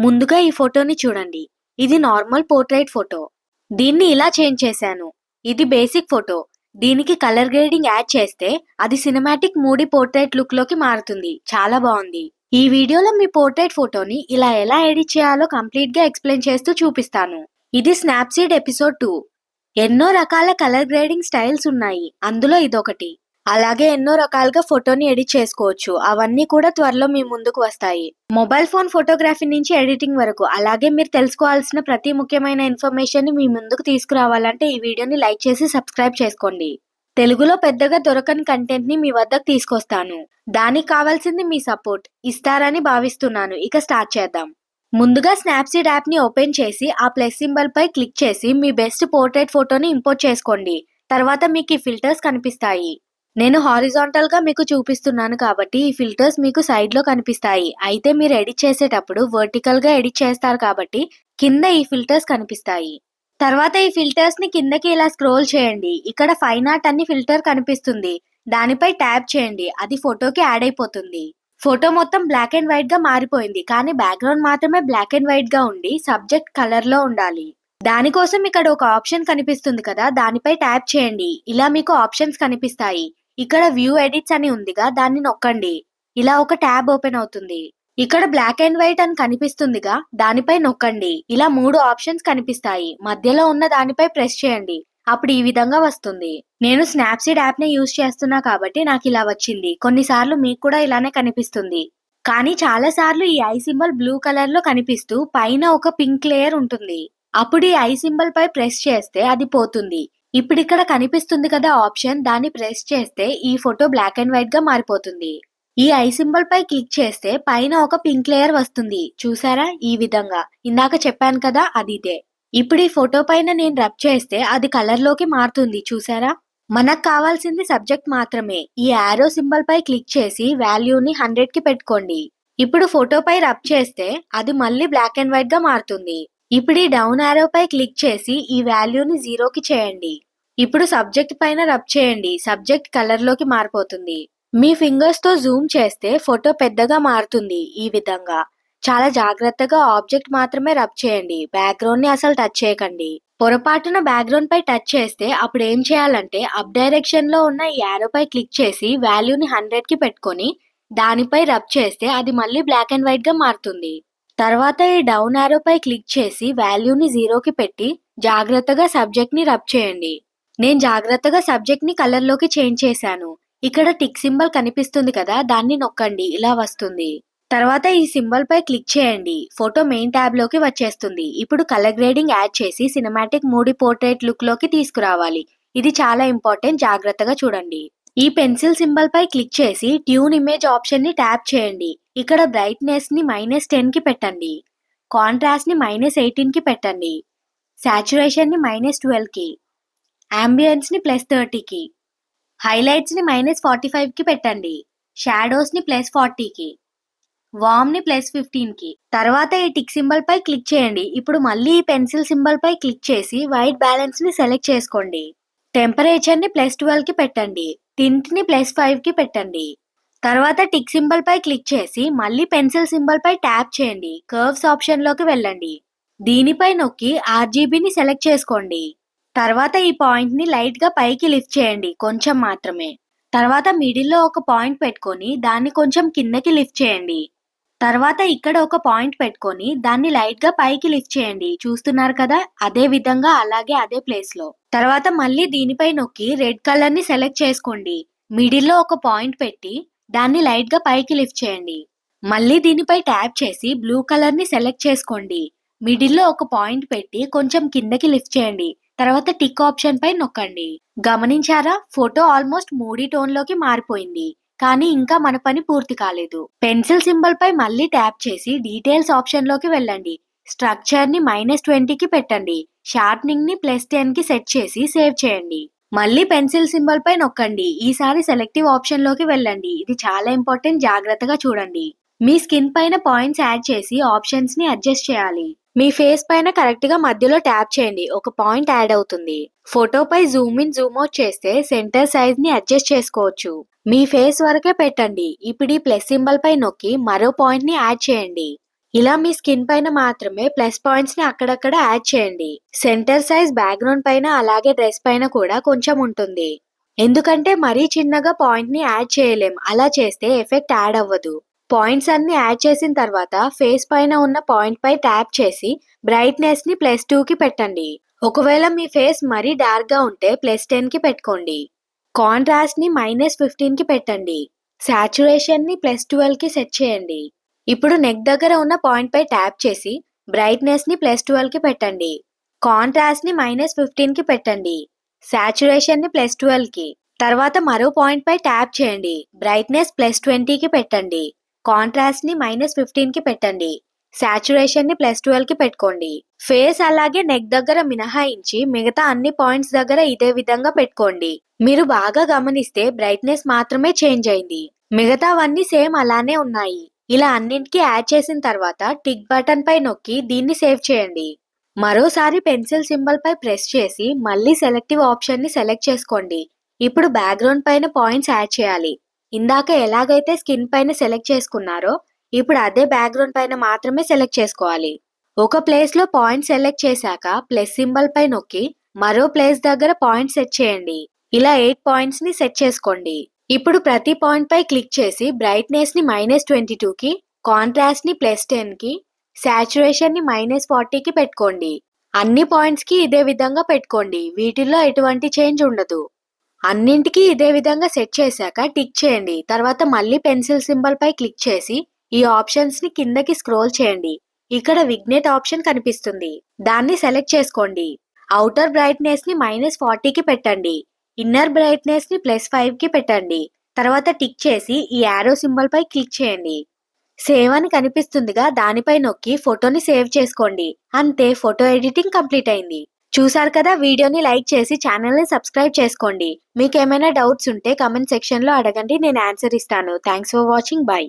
ముందుగా ఈ ఫోటోని చూడండి. ఇది నార్మల్ పోర్ట్రైట్ ఫోటో. దీన్ని ఇలా చేంజ్ చేశాను. ఇది బేసిక్ ఫోటో. దీనికి కలర్ గ్రేడింగ్ యాడ్ చేస్తే అది సినిమాటిక్ మూడీ పోర్ట్రైట్ లుక్ లోకి మారుతుంది. చాలా బాగుంది. ఈ వీడియోలో మీ పోర్ట్రైట్ ఫోటోని ఇలా ఎలా ఎడిట్ చేయాలో కంప్లీట్ గా ఎక్స్ప్లెయిన్ చేస్తూ చూపిస్తాను. ఇది స్నాప్సీడ్ ఎపిసోడ్ 2. ఎన్నో రకాల కలర్ గ్రేడింగ్ స్టైల్స్ ఉన్నాయి. అందులో ఇదొకటి. అలాగే ఎన్నో రకాలుగా ఫోటోని ఎడిట్ చేసుకోవచ్చు. అవన్నీ కూడా త్వరలో మీ ముందుకు వస్తాయి. మొబైల్ ఫోన్ ఫోటోగ్రఫీ నుంచి ఎడిటింగ్ వరకు, అలాగే మీరు తెలుసుకోవాల్సిన ప్రతి ముఖ్యమైన ఇన్ఫర్మేషన్ ని మీ ముందుకు తీసుకురావాలంటే ఈ వీడియోని లైక్ చేసి సబ్స్క్రైబ్ చేసుకోండి. తెలుగులో పెద్దగా దొరకని కంటెంట్ ని మీ వద్దకు తీసుకొస్తాను. దానికి కావాల్సింది మీ సపోర్ట్ ఇస్తారని భావిస్తున్నాను. ఇక స్టార్ట్ చేద్దాం. ముందుగా స్నాప్సీడ్ యాప్ ని ఓపెన్ చేసి ఆ ప్లస్ సింబల్ పై క్లిక్ చేసి మీ బెస్ట్ పోర్ట్రైట్ ఫోటోని ఇంపోర్ట్ చేసుకోండి. తర్వాత మీకు ఈ ఫిల్టర్స్ కనిపిస్తాయి. నేను హారిజాంటల్ గా మీకు చూపిస్తున్నాను కాబట్టి ఈ ఫిల్టర్స్ మీకు సైడ్ లో కనిపిస్తాయి. అయితే మీరు ఎడిట్ చేసేటప్పుడు వర్టికల్ గా ఎడిట్ చేస్తారు కాబట్టి కింద ఈ ఫిల్టర్స్ కనిపిస్తాయి. తర్వాత ఈ ఫిల్టర్స్ ని కిందకి ఇలా స్క్రోల్ చేయండి. ఇక్కడ ఫైన్ ఆర్ట్ అని ఫిల్టర్ కనిపిస్తుంది. దానిపై ట్యాప్ చేయండి. అది ఫోటోకి యాడ్ అయిపోతుంది. ఫోటో మొత్తం బ్లాక్ అండ్ వైట్ గా మారిపోయింది. కానీ బ్యాక్గ్రౌండ్ మాత్రమే బ్లాక్ అండ్ వైట్ గా ఉండి సబ్జెక్ట్ కలర్ లో ఉండాలి. దానికోసం ఇక్కడ ఒక ఆప్షన్ కనిపిస్తుంది కదా, దానిపై ట్యాప్ చేయండి. ఇలా మీకు ఆప్షన్స్ కనిపిస్తాయి. ఇక్కడ వ్యూ ఎడిట్స్ అని ఉందిగా, దాన్ని నొక్కండి. ఇలా ఒక ట్యాబ్ ఓపెన్ అవుతుంది. ఇక్కడ బ్లాక్ అండ్ వైట్ అని కనిపిస్తుందిగా, దానిపై నొక్కండి. ఇలా 3 ఆప్షన్స్ కనిపిస్తాయి. మధ్యలో ఉన్న దానిపై ప్రెస్ చేయండి. అప్పుడు ఈ విధంగా వస్తుంది. నేను స్నాప్సీడ్ యాప్ ని యూజ్ చేస్తున్నా కాబట్టి నాకు ఇలా వచ్చింది. కొన్నిసార్లు మీకు కూడా ఇలానే కనిపిస్తుంది. కానీ చాలా సార్లు ఈ ఐ సింబల్ బ్లూ కలర్ లో కనిపిస్తూ పైన ఒక పింక్ లేయర్ ఉంటుంది. అప్పుడు ఈ ఐ సింబల్ పై ప్రెస్ చేస్తే అది పోతుంది. ఇప్పుడు ఇక్కడ కనిపిస్తుంది కదా ఆప్షన్, దాన్ని ప్రెస్ చేస్తే ఈ ఫోటో బ్లాక్ అండ్ వైట్ గా మారిపోతుంది. ఈ ఐ సింబల్ పై క్లిక్ చేస్తే పైన ఒక పింక్ లేయర్ వస్తుంది. చూసారా? ఈ విధంగా ఇందాక చెప్పాను కదా, అది ఇదే. ఇప్పుడు ఈ ఫోటో పైన నేను రబ్ చేస్తే అది కలర్ లోకి మారుతుంది. చూసారా? మనకు కావాల్సింది సబ్జెక్ట్ మాత్రమే. ఈ యారో సింబల్ పై క్లిక్ చేసి వాల్యూని 100 కి పెట్టుకోండి. ఇప్పుడు ఫోటో పై రబ్ చేస్తే అది మళ్ళీ బ్లాక్ అండ్ వైట్ గా మారుతుంది. ఇప్పుడు ఈ డౌన్ యారో పై క్లిక్ చేసి ఈ వాల్యూని 0కి చేయండి. ఇప్పుడు సబ్జెక్ట్ పైన రబ్ చేయండి. సబ్జెక్ట్ కలర్ లోకి మారిపోతుంది. మీ ఫింగర్స్ తో జూమ్ చేస్తే ఫోటో పెద్దగా మారుతుంది. ఈ విధంగా చాలా జాగ్రత్తగా ఆబ్జెక్ట్ మాత్రమే రబ్ చేయండి. బ్యాక్గ్రౌండ్ ని అసలు టచ్ చేయకండి. పొరపాటున బ్యాక్గ్రౌండ్ పై టచ్ చేస్తే అప్పుడు ఏం చేయాలంటే అప్ డైరెక్షన్ లో ఉన్న ఈ యారో పై క్లిక్ చేసి వాల్యూని 100కి పెట్టుకొని దానిపై రబ్ చేస్తే అది మళ్ళీ బ్లాక్ అండ్ వైట్ గా మారుతుంది. తర్వాత ఈ డౌన్ యారో పై క్లిక్ చేసి వాల్యూని 0కి పెట్టి జాగ్రత్తగా సబ్జెక్ట్ ని రబ్ చేయండి. నేను జాగ్రత్తగా సబ్జెక్ట్ ని కలర్ లోకి చేంజ్ చేశాను. ఇక్కడ టిక్ సింబల్ కనిపిస్తుంది కదా, దాన్ని నొక్కండి. ఇలా వస్తుంది. తర్వాత ఈ సింబల్ పై క్లిక్ చేయండి. ఫోటో మెయిన్ ట్యాబ్ లోకి వచ్చేస్తుంది. ఇప్పుడు కలర్ గ్రేడింగ్ యాడ్ చేసి సినిమాటిక్ మూడీ పోర్ట్రైట్ లుక్ లోకి తీసుకురావాలి. ఇది చాలా ఇంపార్టెంట్. జాగ్రత్తగా చూడండి. ఈ పెన్సిల్ సింబల్ పై క్లిక్ చేసి ట్యూన్ ఇమేజ్ ఆప్షన్ ని ట్యాప్ చేయండి. ఇక్కడ బ్రైట్నెస్ ని -10కి పెట్టండి. కాంట్రాస్ట్ ని -18కి పెట్టండి. సాచురేషన్ ని -12కి, అంబియన్స్ ని +30కి, హైలైట్స్ ని -45కి పెట్టండి. షాడోస్ ని +40కి, వార్మ్ ని +15కి. తర్వాత ఈ టిక్ సింబల్ పై క్లిక్ చేయండి. ఇప్పుడు మళ్ళీ ఈ పెన్సిల్ సింబల్ పై క్లిక్ చేసి వైట్ బ్యాలెన్స్ ని సెలెక్ట్ చేసుకోండి. టెంపరేచర్ ని +12కి పెట్టండి. టింట్ ని +5కి పెట్టండి. తర్వాత టిక్ సింబల్ పై క్లిక్ చేసి మళ్ళీ పెన్సిల్ సింబల్ పై ట్యాప్ చేయండి. కర్వ్స్ ఆప్షన్ లోకి వెళ్ళండి. దీనిపై నొక్కి ఆర్జీబీని సెలెక్ట్ చేసుకోండి. తర్వాత ఈ పాయింట్ ని లైట్ గా పైకి లిఫ్ట్ చేయండి, కొంచెం మాత్రమే. తర్వాత మిడిల్ లో ఒక పాయింట్ పెట్టుకొని దాన్ని కొంచెం కిందకి లిఫ్ట్ చేయండి. తర్వాత ఇక్కడ ఒక పాయింట్ పెట్టుకొని దాన్ని లైట్ గా పైకి లిఫ్ట్ చేయండి. చూస్తున్నారు కదా, అదే విధంగా అలాగే అదే ప్లేస్ లో. తర్వాత మళ్ళీ దీనిపై నొక్కి రెడ్ కలర్ ని సెలెక్ట్ చేసుకోండి. మిడిల్ లో ఒక పాయింట్ పెట్టి దాన్ని లైట్ గా పైకి లిఫ్ట్ చేయండి. మళ్ళీ దీనిపై ట్యాప్ చేసి బ్లూ కలర్ ని సెలెక్ట్ చేసుకోండి. మిడిల్ లో ఒక పాయింట్ పెట్టి కొంచెం కిందకి లిఫ్ట్ చేయండి. తర్వాత టిక్ ఆప్షన్ పై నొక్కండి. గమనించారా? ఫోటో ఆల్మోస్ట్ మూడీ టోన్ లోకి మారిపోయింది. కానీ ఇంకా మన పని పూర్తి కాలేదు. పెన్సిల్ సింబల్ పై మళ్ళీ ట్యాప్ చేసి డీటెయిల్స్ ఆప్షన్ లోకి వెళ్ళండి. స్ట్రక్చర్ ని -20కి పెట్టండి. షార్ప్నింగ్ ని +10కి సెట్ చేసి సేవ్ చేయండి. మళ్ళీ పెన్సిల్ సింబల్ పై నొక్కండి. ఈసారి సెలెక్టివ్ ఆప్షన్ లోకి వెళ్ళండి. ఇది చాలా ఇంపార్టెంట్. జాగ్రత్తగా చూడండి. మీ స్కిన్ పైన పాయింట్స్ యాడ్ చేసి ఆప్షన్స్ ని అడ్జస్ట్ చేయాలి. మీ ఫేస్ పైన కరెక్ట్ గా మధ్యలో ట్యాప్ చేయండి. ఒక పాయింట్ యాడ్ అవుతుంది. ఫోటోపై జూమ్ ఇన్ జూమ్ అవుట్ చేస్తే సెంటర్ సైజ్ ని అడ్జస్ట్ చేసుకోవచ్చు. మీ ఫేస్ వరకే పెట్టండి. ఇప్పుడు ఈ ప్లస్ సింబల్ పై నొక్కి మరో పాయింట్ ని యాడ్ చేయండి. ఇలా మీ స్కిన్ పైన మాత్రమే ప్లస్ పాయింట్స్ ని అక్కడక్కడ యాడ్ చేయండి. సెంటర్ సైజ్ బ్యాక్గ్రౌండ్ పైన అలాగే డ్రెస్ పైన కూడా కొంచెం ఉంటుంది. ఎందుకంటే మరీ చిన్నగా పాయింట్ ని యాడ్ చేయలేం, అలా చేస్తే ఎఫెక్ట్ యాడ్ అవ్వదు. పాయింట్స్ అన్ని యాడ్ చేసిన తర్వాత ఫేస్ పైన ఉన్న పాయింట్ పై ట్యాప్ చేసి బ్రైట్నెస్ ని +2 కి పెట్టండి. ఒకవేళ మీ ఫేస్ మరీ డార్క్ గా ఉంటే +10 కి పెట్టుకోండి. కాంట్రాస్ట్ ని -15 కి పెట్టండి. సాచురేషన్ ని +12 కి సెట్ చేయండి. ఇప్పుడు నెక్ దగ్గర ఉన్న పాయింట్ పై ట్యాప్ చేసి బ్రైట్నెస్ ని +12 కి పెట్టండి. కాంట్రాస్ట్ ని -15 కి పెట్టండి. సాచురేషన్ ని +12 కి. తర్వాత మరో పాయింట్ పై ట్యాప్ చేయండి. బ్రైట్నెస్ +20 కి పెట్టండి. కాంట్రాస్ట్ ని -15 కి పెట్టండి. సాచురేషన్ ని +12 కి పెట్టుకోండి. ఫేస్ అలాగే నెక్ దగ్గర మినహాయించి మిగతా అన్ని పాయింట్స్ దగ్గర ఇదే విధంగా పెట్టుకోండి. మీరు బాగా గమనిస్తే బ్రైట్నెస్ మాత్రమే చేంజ్ అయింది, మిగతావన్నీ సేమ్ అలానే ఉన్నాయి. ఇలా అన్నింటికి యాడ్ చేసిన తర్వాత టిక్ బటన్ పై నొక్కి దీన్ని సేవ్ చేయండి. మరోసారి పెన్సిల్ సింబల్ పై ప్రెస్ చేసి మళ్ళీ సెలెక్టివ్ ఆప్షన్ ని సెలెక్ట్ చేసుకోండి. ఇప్పుడు బ్యాక్గ్రౌండ్ పైన పాయింట్స్ యాడ్ చేయాలి. ఇందాక ఎలాగైతే స్కిన్ పైన సెలెక్ట్ చేసుకున్నారో ఇప్పుడు అదే బ్యాక్గ్రౌండ్ పైన మాత్రమే సెలెక్ట్ చేసుకోవాలి. ఒక ప్లేస్ లో పాయింట్ సెలెక్ట్ చేశాక ప్లస్ సింబల్ పై నొక్కి మరో ప్లేస్ దగ్గర పాయింట్ సెట్ చేయండి. ఇలా 8 పాయింట్స్ ని సెట్ చేసుకోండి. ఇప్పుడు ప్రతి పాయింట్ పై క్లిక్ చేసి బ్రైట్నెస్ ని -22 కి, కాంట్రాస్ట్ ని +10 కి, సాచురేషన్ ని -40 కి పెట్టుకోండి. అన్ని పాయింట్స్ కి ఇదే విధంగా పెట్టుకోండి, వీటిల్లో ఎటువంటి చేంజ్ ఉండదు. అన్నింటికి ఇదే విధంగా సెట్ చేశాక టిక్ చేయండి. తర్వాత మళ్ళీ పెన్సిల్ సింబల్ పై క్లిక్ చేసి ఈ ఆప్షన్స్ ని కిందకి స్క్రోల్ చేయండి. ఇక్కడ విగ్నెట్ ఆప్షన్ కనిపిస్తుంది, దాన్ని సెలెక్ట్ చేసుకోండి. ఔటర్ బ్రైట్నెస్ ని -40 కి పెట్టండి. ఇన్నర్ బ్రైట్నెస్ ని +5 కి పెట్టండి. తర్వాత టిక్ చేసి ఈ యారో సింబల్ పై క్లిక్ చేయండి. సేవ్ అని కనిపిస్తుందిగా, దానిపై నొక్కి ఫోటోని సేవ్ చేసుకోండి. అంతే, ఫోటో ఎడిటింగ్ కంప్లీట్ అయింది. చూసారు కదా, వీడియోని లైక్ చేసి ఛానల్ ని సబ్స్క్రైబ్ చేసుకోండి. మీకు ఏమైనా డౌట్స్ ఉంటే కమెంట్ సెక్షన్ లో అడగండి, నేను ఆన్సర్ ఇస్తాను. Thanks for watching. బై.